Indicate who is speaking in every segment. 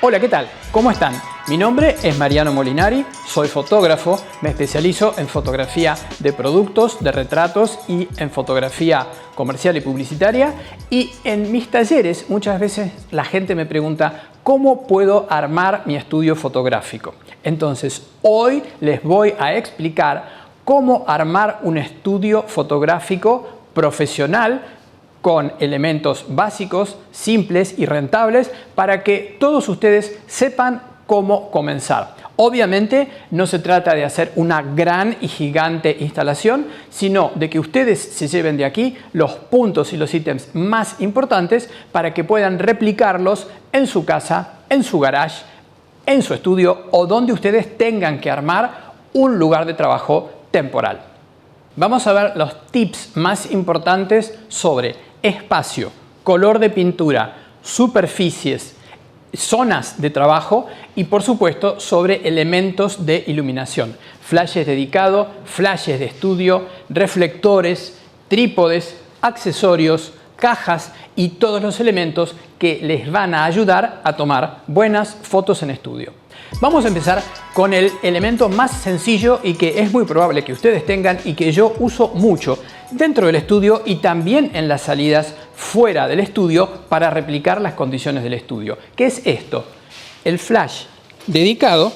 Speaker 1: Hola, ¿qué tal? ¿Cómo están? Mi nombre es Mariano Molinari, soy fotógrafo, me especializo en fotografía de productos, de retratos y en fotografía comercial y publicitaria. Y en mis talleres muchas veces la gente me pregunta ¿cómo puedo armar mi estudio fotográfico? Entonces hoy les voy a explicar cómo armar un estudio fotográfico profesional con elementos básicos, simples y rentables para que todos ustedes sepan cómo comenzar. Obviamente no se trata de hacer una gran y gigante instalación, sino de que ustedes se lleven de aquí los puntos y los ítems más importantes para que puedan replicarlos en su casa, en su garage, en su estudio o donde ustedes tengan que armar un lugar de trabajo temporal. Vamos a ver los tips más importantes sobre espacio, color de pintura, superficies, zonas de trabajo y por supuesto sobre elementos de iluminación, flashes dedicados, flashes de estudio, reflectores, trípodes, accesorios, cajas y todos los elementos que les van a ayudar a tomar buenas fotos en estudio. Vamos a empezar con el elemento más sencillo y que es muy probable que ustedes tengan y que yo uso mucho dentro del estudio y también en las salidas fuera del estudio para replicar las condiciones del estudio. ¿Qué es esto? El flash dedicado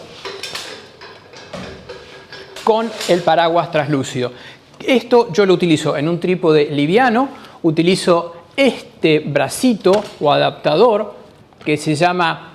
Speaker 1: con el paraguas translúcido. Esto yo lo utilizo en un trípode liviano, utilizo este bracito o adaptador que se llama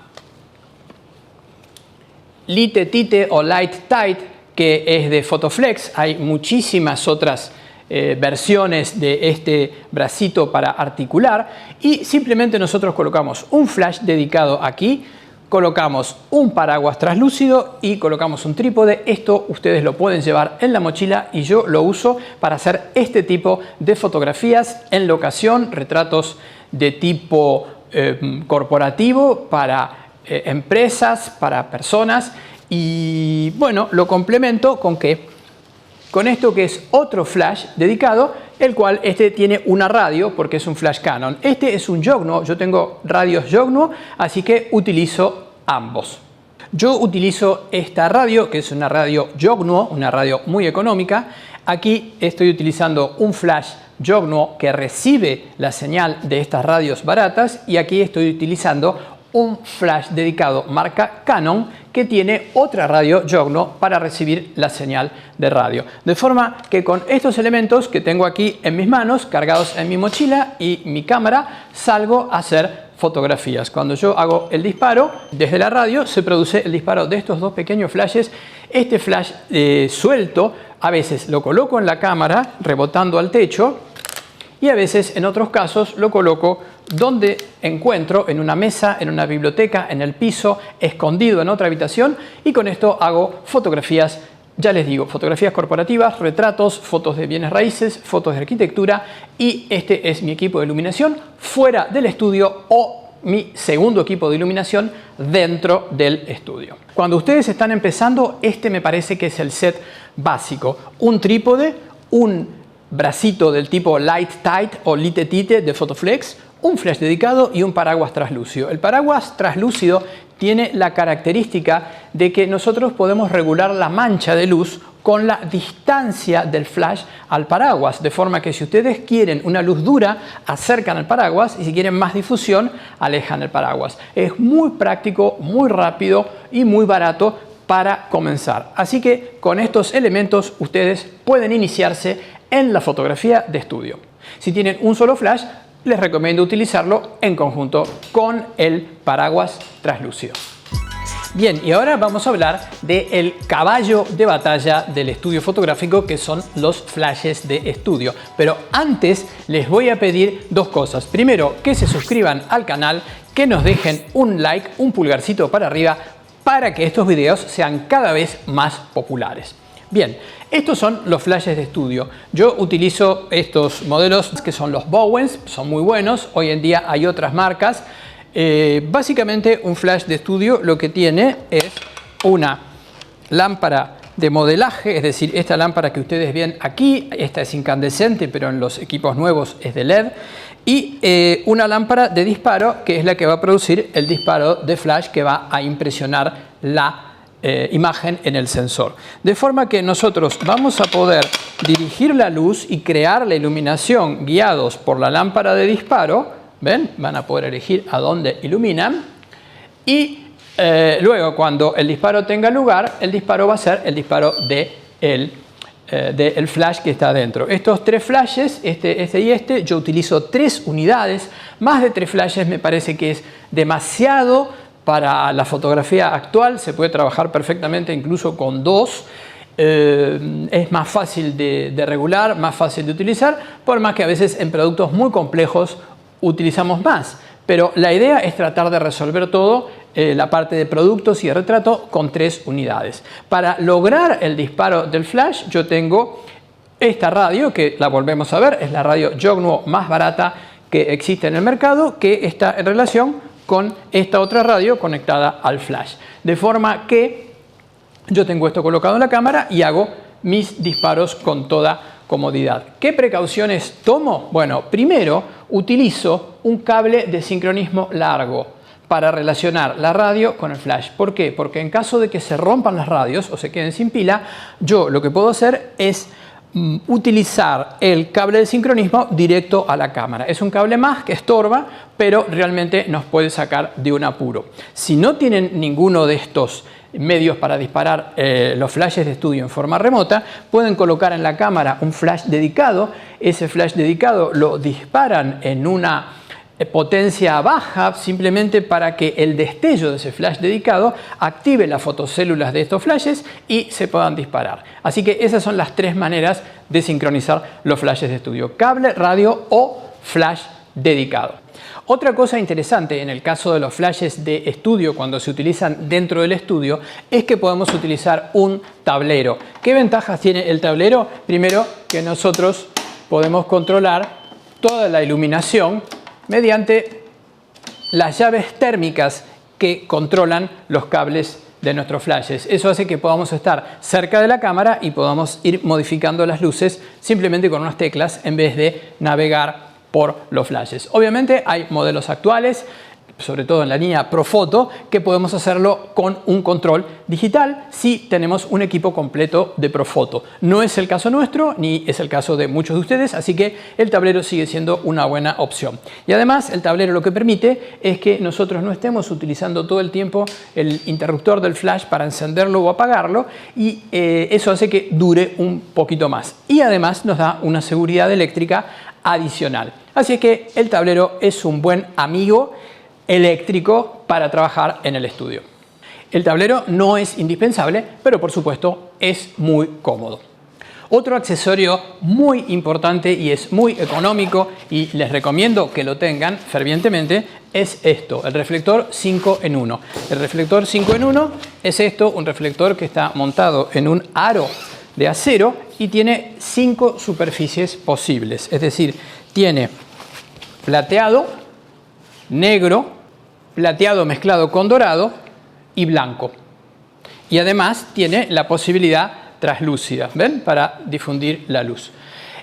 Speaker 1: Lite Tite o Light Tight, que es de Fotoflex. Hay muchísimas otras versiones de este bracito para articular y simplemente nosotros colocamos un flash dedicado aquí, colocamos un paraguas translúcido y colocamos un trípode. Esto ustedes lo pueden llevar en la mochila y yo lo uso para hacer este tipo de fotografías en locación, retratos de tipo corporativo para empresas, para personas y bueno, lo complemento con que con esto que es otro flash dedicado, el cual este tiene una radio porque es un flash Canon. Este es un Yongnuo, yo tengo radios Yongnuo, así que utilizo ambos. Yo utilizo esta radio, que es una radio Yongnuo, una radio muy económica. Aquí estoy utilizando un flash Yongnuo que recibe la señal de estas radios baratas y aquí estoy utilizando un flash dedicado marca Canon que tiene otra radio Yongnuo para recibir la señal de radio. De forma que con estos elementos que tengo aquí en mis manos, cargados en mi mochila y mi cámara, salgo a hacer fotografías. Cuando yo hago el disparo, desde la radio se produce el disparo de estos dos pequeños flashes. Este flash suelto, a veces lo coloco en la cámara rebotando al techo y a veces en otros casos lo coloco donde encuentro, en una mesa, en una biblioteca, en el piso, escondido en otra habitación y con esto hago fotografías, ya les digo, fotografías corporativas, retratos, fotos de bienes raíces, fotos de arquitectura y este es mi equipo de iluminación fuera del estudio o mi segundo equipo de iluminación dentro del estudio. Cuando ustedes están empezando, este me parece que es el set básico. Un trípode, un bracito del tipo Light Tight o Lite Tite de Fotoflex, un flash dedicado y un paraguas translúcido. El paraguas translúcido tiene la característica de que nosotros podemos regular la mancha de luz con la distancia del flash al paraguas, de forma que si ustedes quieren una luz dura, acercan el paraguas y si quieren más difusión, alejan el paraguas. Es muy práctico, muy rápido y muy barato para comenzar. Así que con estos elementos ustedes pueden iniciarse en la fotografía de estudio. Si tienen un solo flash, les recomiendo utilizarlo en conjunto con el paraguas translúcido. Bien, y ahora vamos a hablar del caballo de batalla del estudio fotográfico, que son los flashes de estudio. Pero antes les voy a pedir dos cosas. Primero, que se suscriban al canal, que nos dejen un like, un pulgarcito para arriba, para que estos videos sean cada vez más populares. Bien, estos son los flashes de estudio. Yo utilizo estos modelos que son los Bowens, son muy buenos. Hoy en día hay otras marcas. Básicamente un flash de estudio lo que tiene es una lámpara de modelaje, es decir, esta lámpara que ustedes ven aquí, esta es incandescente, pero en los equipos nuevos es de LED, y una lámpara de disparo, que es la que va a producir el disparo de flash que va a impresionar la imagen en el sensor. De forma que nosotros vamos a poder dirigir la luz y crear la iluminación guiados por la lámpara de disparo. ¿Ven? Van a poder elegir a dónde iluminan. Y luego, cuando el disparo tenga lugar, el disparo va a ser el disparo del flash que está adentro. Estos 3 flashes, este y este, yo utilizo 3 unidades. Más de 3 flashes me parece que es demasiado para la fotografía actual. Se puede trabajar perfectamente incluso con 2. Es más fácil de regular, más fácil de utilizar, por más que a veces en productos muy complejos utilizamos más. Pero la idea es tratar de resolver todo, la parte de productos y de retrato, con 3 unidades. Para lograr el disparo del flash, yo tengo esta radio, que la volvemos a ver, es la radio Yongnuo más barata que existe en el mercado, que está en relación con esta otra radio conectada al flash. De forma que yo tengo esto colocado en la cámara y hago mis disparos con toda comodidad. ¿Qué precauciones tomo? Bueno, primero utilizo un cable de sincronismo largo para relacionar la radio con el flash. ¿Por qué? Porque en caso de que se rompan las radios o se queden sin pila, yo lo que puedo hacer es utilizar el cable de sincronismo directo a la cámara. Es un cable más que estorba, pero realmente nos puede sacar de un apuro. Si no tienen ninguno de estos medios para disparar los flashes de estudio en forma remota, pueden colocar en la cámara un flash dedicado. Ese flash dedicado lo disparan en una potencia baja, simplemente para que el destello de ese flash dedicado active las fotocélulas de estos flashes y se puedan disparar. Así que esas son las 3 maneras de sincronizar los flashes de estudio: cable, radio o flash dedicado. Otra cosa interesante en el caso de los flashes de estudio, cuando se utilizan dentro del estudio, es que podemos utilizar un tablero. ¿Qué ventajas tiene el tablero? Primero, que nosotros podemos controlar toda la iluminación mediante las llaves térmicas que controlan los cables de nuestros flashes. Eso hace que podamos estar cerca de la cámara y podamos ir modificando las luces simplemente con unas teclas en vez de navegar por los flashes. Obviamente hay modelos actuales, sobre todo en la línea Profoto, que podemos hacerlo con un control digital si tenemos un equipo completo de Profoto. No es el caso nuestro, ni es el caso de muchos de ustedes, así que el tablero sigue siendo una buena opción. Y además el tablero lo que permite es que nosotros no estemos utilizando todo el tiempo el interruptor del flash para encenderlo o apagarlo, y eso hace que dure un poquito más. Y además nos da una seguridad eléctrica adicional. Así que el tablero es un buen amigo eléctrico para trabajar en el estudio. El tablero no es indispensable, pero por supuesto es muy cómodo. Otro accesorio muy importante y es muy económico, y les recomiendo que lo tengan fervientemente, es esto, el reflector 5 en 1. El reflector 5 en 1 es esto, un reflector que está montado en un aro de acero y tiene 5 superficies posibles. Es decir, tiene plateado, negro, plateado mezclado con dorado y blanco. Y además tiene la posibilidad translúcida, ¿ven? Para difundir la luz.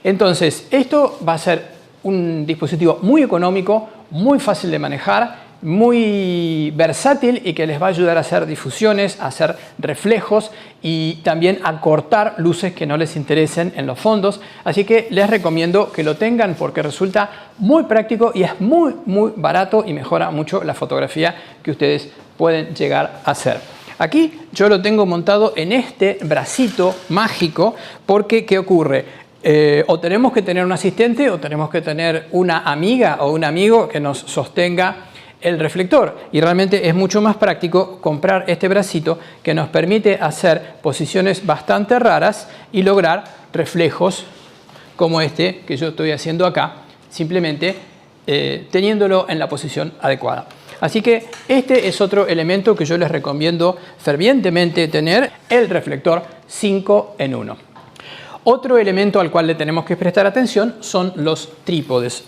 Speaker 1: Entonces, esto va a ser un dispositivo muy económico, muy fácil de manejar, muy versátil y que les va a ayudar a hacer difusiones, a hacer reflejos y también a cortar luces que no les interesen en los fondos. Así que les recomiendo que lo tengan porque resulta muy práctico y es muy barato y mejora mucho la fotografía que ustedes pueden llegar a hacer. Aquí yo lo tengo montado en este bracito mágico porque ¿qué ocurre? O tenemos que tener un asistente o tenemos que tener una amiga o un amigo que nos sostenga el reflector, y realmente es mucho más práctico comprar este bracito que nos permite hacer posiciones bastante raras y lograr reflejos como este que yo estoy haciendo acá, simplemente teniéndolo en la posición adecuada. Así que este es otro elemento que yo les recomiendo fervientemente tener, el reflector 5 en 1. Otro elemento al cual le tenemos que prestar atención son los trípodes.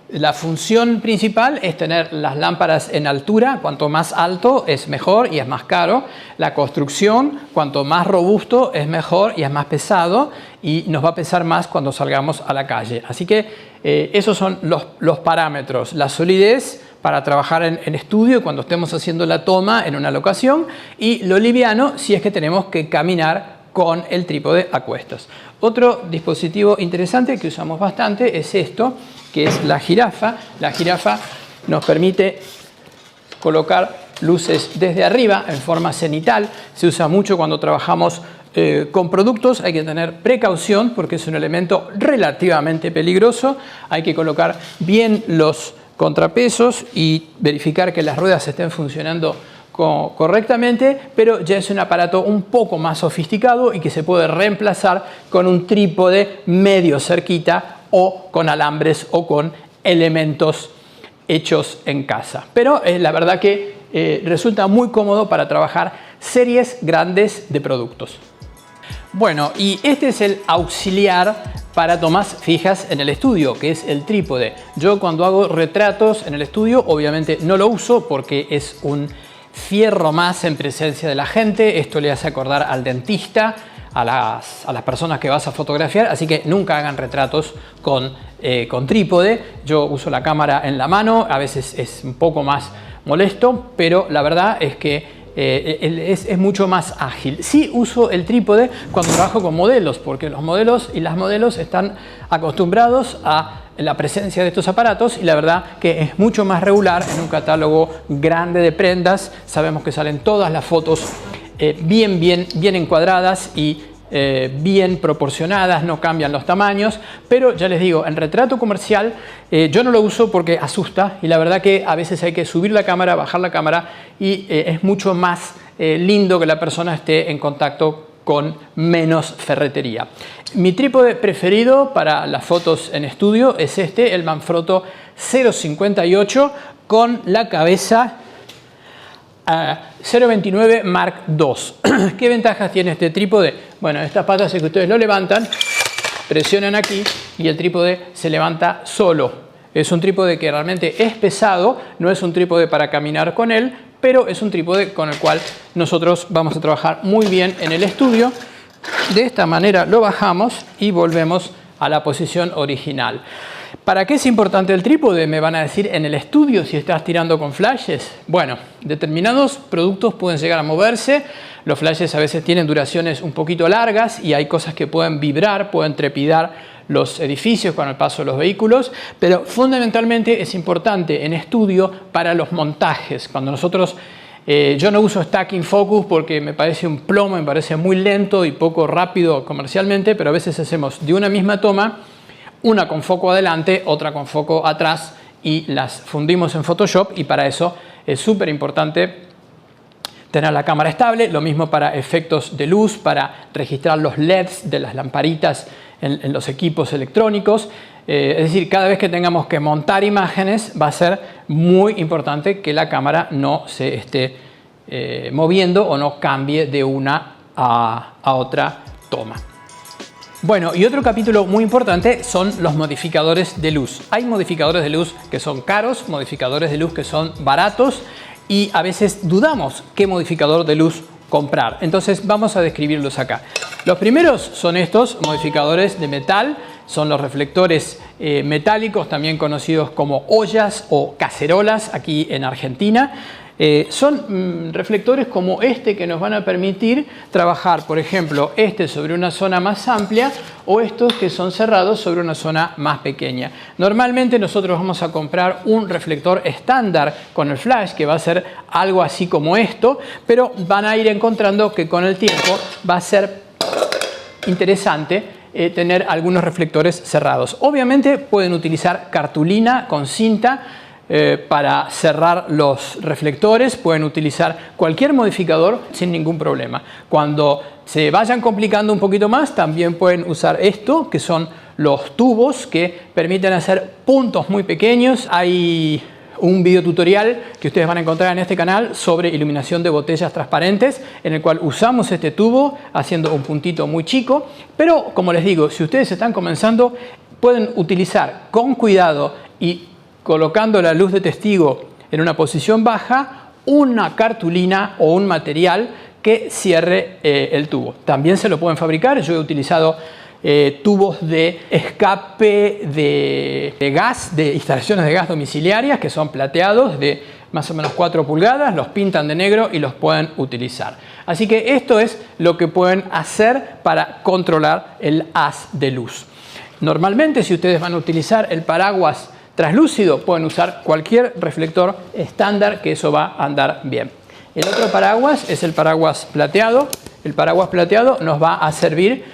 Speaker 1: La función principal es tener las lámparas en altura. Cuanto más alto es mejor y es más caro. La construcción, cuanto más robusto es mejor y es más pesado y nos va a pesar más cuando salgamos a la calle. Así que esos son los parámetros. La solidez para trabajar en estudio cuando estemos haciendo la toma en una locación, y lo liviano si es que tenemos que caminar con el trípode a cuestas. Otro dispositivo interesante que usamos bastante es esto, que es la jirafa. La jirafa nos permite colocar luces desde arriba en forma cenital. Se usa mucho cuando trabajamos con productos. Hay que tener precaución porque es un elemento relativamente peligroso. Hay que colocar bien los contrapesos y verificar que las ruedas estén funcionando correctamente, pero ya es un aparato un poco más sofisticado y que se puede reemplazar con un trípode medio cerquita o con alambres o con elementos hechos en casa. Pero la verdad que resulta muy cómodo para trabajar series grandes de productos. Bueno, y este es el auxiliar para tomas fijas en el estudio, que es el trípode. Yo cuando hago retratos en el estudio obviamente no lo uso porque es un fierro más en presencia de la gente. Esto le hace acordar al dentista, a las personas que vas a fotografiar, así que nunca hagan retratos con trípode. Yo uso la cámara en la mano, a veces es un poco más molesto, pero la verdad es que es mucho más ágil. Sí uso el trípode cuando trabajo con modelos, porque los modelos y las modelos están acostumbrados a la presencia de estos aparatos y la verdad que es mucho más regular en un catálogo grande de prendas. Sabemos que salen todas las fotos bien encuadradas y bien proporcionadas, no cambian los tamaños, pero ya les digo, en retrato comercial yo no lo uso porque asusta y la verdad que a veces hay que subir la cámara, bajar la cámara y es mucho más lindo que la persona esté en contacto con menos ferretería. Mi trípode preferido para las fotos en estudio es este, el Manfrotto 0.58 con la cabeza 0.29 Mark II. ¿Qué ventajas tiene este trípode? Bueno, estas patas es que ustedes lo levantan, presionan aquí y el trípode se levanta solo. Es un trípode que realmente es pesado, no es un trípode para caminar con él, pero es un trípode con el cual nosotros vamos a trabajar muy bien en el estudio. De esta manera lo bajamos y volvemos a la posición original. ¿Para qué es importante el trípode? Me van a decir en el estudio si estás tirando con flashes. Bueno, determinados productos pueden llegar a moverse. Los flashes a veces tienen duraciones un poquito largas y hay cosas que pueden vibrar, pueden trepidar los edificios con el paso de los vehículos, pero fundamentalmente es importante en estudio para los montajes. Cuando nosotros, yo no uso stacking focus porque me parece un plomo, me parece muy lento y poco rápido comercialmente, pero a veces hacemos de una misma toma, una con foco adelante, otra con foco atrás y las fundimos en Photoshop y para eso es súper importante tener la cámara estable. Lo mismo para efectos de luz, para registrar los LEDs de las lamparitas en los equipos electrónicos. Es decir, cada vez que tengamos que montar imágenes va a ser muy importante que la cámara no se esté moviendo o no cambie de una a otra toma. Bueno, y otro capítulo muy importante son los modificadores de luz. Hay modificadores de luz que son caros, modificadores de luz que son baratos y a veces dudamos qué modificador de luz comprar. Entonces vamos a describirlos acá. Los primeros son estos modificadores de metal, son los reflectores metálicos, también conocidos como ollas o cacerolas aquí en Argentina. Son reflectores como este que nos van a permitir trabajar, por ejemplo, este sobre una zona más amplia o estos que son cerrados sobre una zona más pequeña. Normalmente nosotros vamos a comprar un reflector estándar con el flash que va a ser algo así como esto, pero van a ir encontrando que con el tiempo va a ser interesante tener algunos reflectores cerrados. Obviamente pueden utilizar cartulina con cinta para cerrar los reflectores, pueden utilizar cualquier modificador sin ningún problema. Cuando se vayan complicando un poquito más, también pueden usar esto, que son los tubos que permiten hacer puntos muy pequeños. Hay un video tutorial que ustedes van a encontrar en este canal sobre iluminación de botellas transparentes, en el cual usamos este tubo haciendo un puntito muy chico. Pero como les digo, si ustedes están comenzando, pueden utilizar con cuidado y colocando la luz de testigo en una posición baja, una cartulina o un material que cierre el tubo. También se lo pueden fabricar. Yo he utilizado tubos de escape de gas, de instalaciones de gas domiciliarias, que son plateados de más o menos 4 pulgadas, los pintan de negro y los pueden utilizar. Así que esto es lo que pueden hacer para controlar el haz de luz. Normalmente, si ustedes van a utilizar el paraguas translúcido, pueden usar cualquier reflector estándar, que eso va a andar bien. El otro paraguas es el paraguas plateado. El paraguas plateado nos va a servir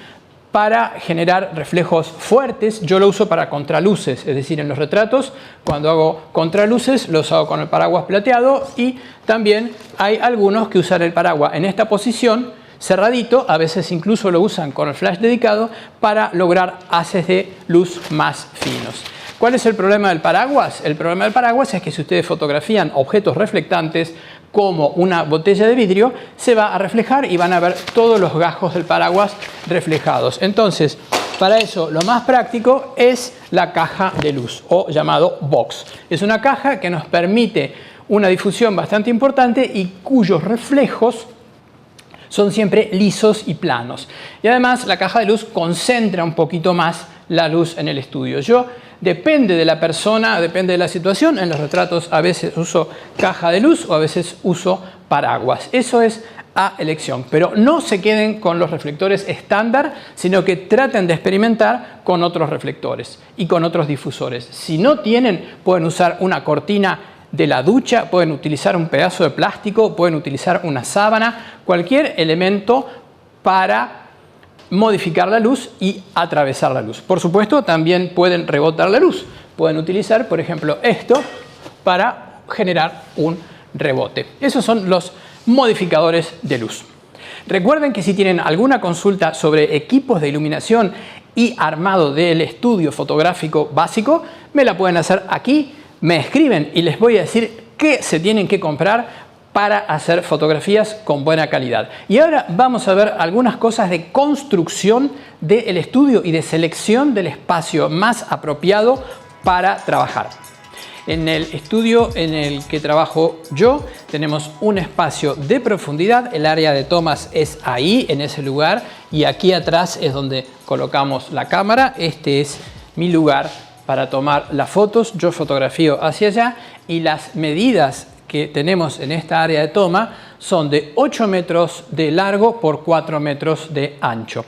Speaker 1: para generar reflejos fuertes. Yo lo uso para contraluces, es decir, en los retratos, cuando hago contraluces, los hago con el paraguas plateado, y también hay algunos que usan el paraguas en esta posición, cerradito, a veces incluso lo usan con el flash dedicado para lograr haces de luz más finos. ¿Cuál es el problema del paraguas? El problema del paraguas es que si ustedes fotografían objetos reflectantes como una botella de vidrio, se va a reflejar y van a ver todos los gajos del paraguas reflejados. Entonces, para eso lo más práctico es la caja de luz, o llamado box. Es una caja que nos permite una difusión bastante importante y cuyos reflejos son siempre lisos y planos. Y además la caja de luz concentra un poquito más la luz en el estudio. Depende de la persona, depende de la situación. En los retratos a veces uso caja de luz o a veces uso paraguas. Eso es a elección. Pero no se queden con los reflectores estándar, sino que traten de experimentar con otros reflectores y con otros difusores. Si no tienen, pueden usar una cortina de la ducha, pueden utilizar un pedazo de plástico, pueden utilizar una sábana, cualquier elemento para modificar la luz y atravesar la luz. Por supuesto, también pueden rebotar la luz. Pueden utilizar, por ejemplo, esto para generar un rebote. Esos son los modificadores de luz. Recuerden que si tienen alguna consulta sobre equipos de iluminación y armado del estudio fotográfico básico, me la pueden hacer aquí, me escriben y les voy a decir qué se tienen que comprar para hacer fotografías con buena calidad. Y ahora vamos a ver algunas cosas de construcción del estudio y de selección del espacio más apropiado para trabajar. En el estudio en el que trabajo yo tenemos un espacio de profundidad. El área de tomas es ahí, en ese lugar, y aquí atrás es donde colocamos la cámara. Este es mi lugar para tomar las fotos. Yo fotografío hacia allá y las medidas que tenemos en esta área de toma son de 8 metros de largo por 4 metros de ancho.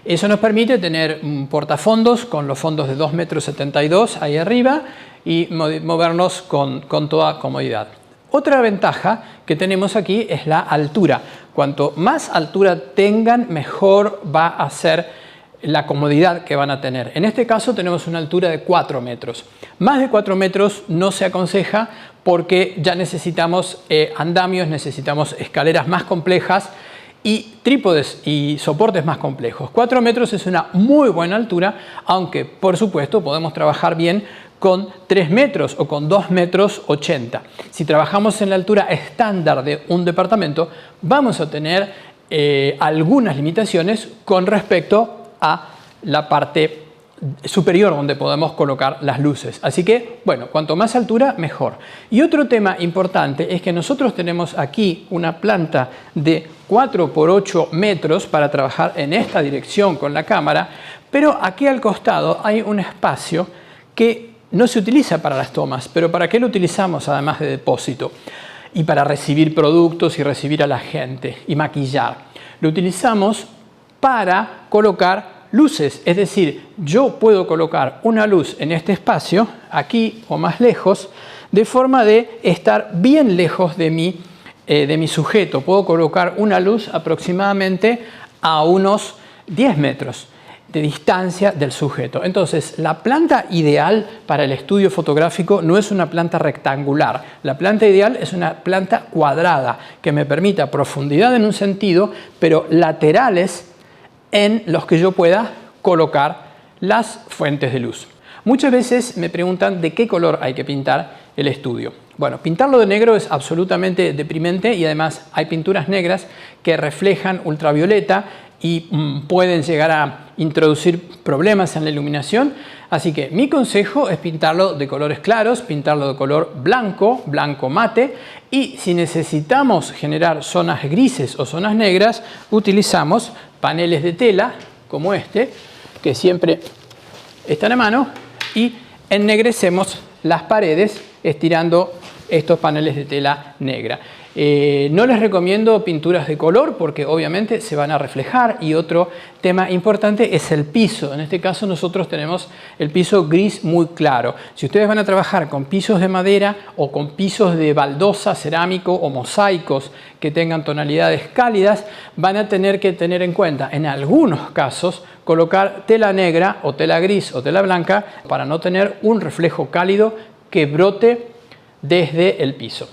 Speaker 1: Eso nos permite tener un portafondos con los fondos de 2,72 metros ahí arriba y movernos con toda comodidad. Otra ventaja que tenemos aquí es la altura. Cuanto más altura tengan, mejor va a ser la comodidad que van a tener. En este caso tenemos una altura de 4 metros. Más de 4 metros no se aconseja porque ya necesitamos andamios, necesitamos escaleras más complejas y trípodes y soportes más complejos. 4 metros es una muy buena altura, aunque por supuesto podemos trabajar bien con 3 metros o con 2,80 metros. Si trabajamos en la altura estándar de un departamento, vamos a tener algunas limitaciones con respecto a la parte superior donde podemos colocar las luces. Así que, bueno, cuanto más altura, mejor. Y otro tema importante es que nosotros tenemos aquí una planta de 4 por 8 metros para trabajar en esta dirección con la cámara, pero aquí al costado hay un espacio que no se utiliza para las tomas, pero ¿para qué lo utilizamos además de depósito? Y para recibir productos y recibir a la gente y maquillar. Lo utilizamos para colocar luces, es decir, yo puedo colocar una luz en este espacio, aquí o más lejos, de forma de estar bien lejos de mi sujeto. Puedo colocar una luz aproximadamente a unos 10 metros de distancia del sujeto. Entonces, la planta ideal para el estudio fotográfico no es una planta rectangular. La planta ideal es una planta cuadrada que me permita profundidad en un sentido, pero laterales en los que yo pueda colocar las fuentes de luz. Muchas veces me preguntan de qué color hay que pintar el estudio. Bueno, pintarlo de negro es absolutamente deprimente y además hay pinturas negras que reflejan ultravioleta y pueden llegar a introducir problemas en la iluminación. Así que mi consejo es pintarlo de colores claros, pintarlo de color blanco, blanco mate, y si necesitamos generar zonas grises o zonas negras, utilizamos paneles de tela como este, que siempre están a mano, y ennegrecemos las paredes estirando estos paneles de tela negra. No les recomiendo pinturas de color porque obviamente se van a reflejar, y otro tema importante es el piso. En este caso nosotros tenemos el piso gris muy claro. Si ustedes van a trabajar con pisos de madera o con pisos de baldosa, cerámico o mosaicos que tengan tonalidades cálidas, van a tener que tener en cuenta en algunos casos colocar tela negra o tela gris o tela blanca para no tener un reflejo cálido que brote desde el piso.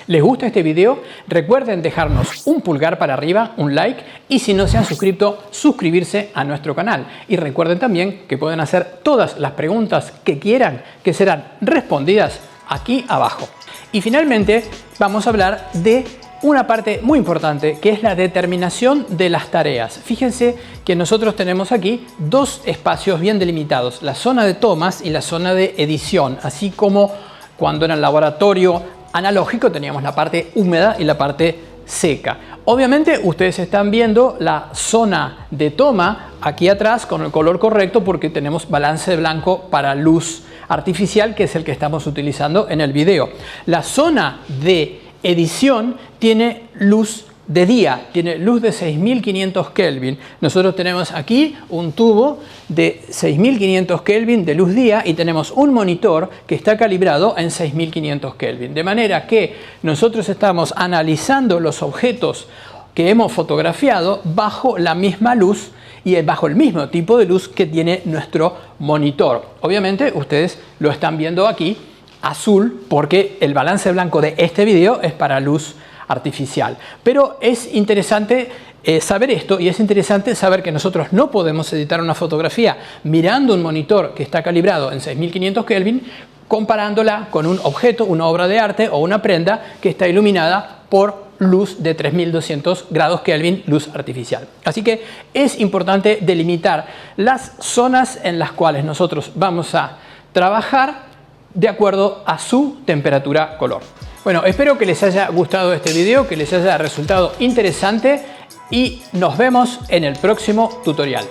Speaker 1: ¿Les gusta este video? Recuerden dejarnos un pulgar para arriba, un like, y si no se han suscrito, suscribirse a nuestro canal. Y recuerden también que pueden hacer todas las preguntas que quieran, que serán respondidas aquí abajo. Y finalmente vamos a hablar de una parte muy importante, que es la determinación de las tareas. Fíjense que nosotros tenemos aquí dos espacios bien delimitados, la zona de tomas y la zona de edición, así como cuando en el laboratorio analógico teníamos la parte húmeda y la parte seca. Obviamente ustedes están viendo la zona de toma aquí atrás con el color correcto porque tenemos balance de blanco para luz artificial, que es el que estamos utilizando en el video. La zona de edición tiene luz de día, tiene luz de 6500 Kelvin. Nosotros tenemos aquí un tubo de 6500 Kelvin de luz día y tenemos un monitor que está calibrado en 6500 Kelvin. De manera que nosotros estamos analizando los objetos que hemos fotografiado bajo la misma luz y bajo el mismo tipo de luz que tiene nuestro monitor. Obviamente ustedes lo están viendo aquí azul porque el balance blanco de este video es para luz artificial. Pero es interesante saber esto, y es interesante saber que nosotros no podemos editar una fotografía mirando un monitor que está calibrado en 6500 Kelvin comparándola con un objeto, una obra de arte o una prenda que está iluminada por luz de 3200 grados Kelvin, luz artificial. Así que es importante delimitar las zonas en las cuales nosotros vamos a trabajar de acuerdo a su temperatura color. Bueno, espero que les haya gustado este video, que les haya resultado interesante, y nos vemos en el próximo tutorial.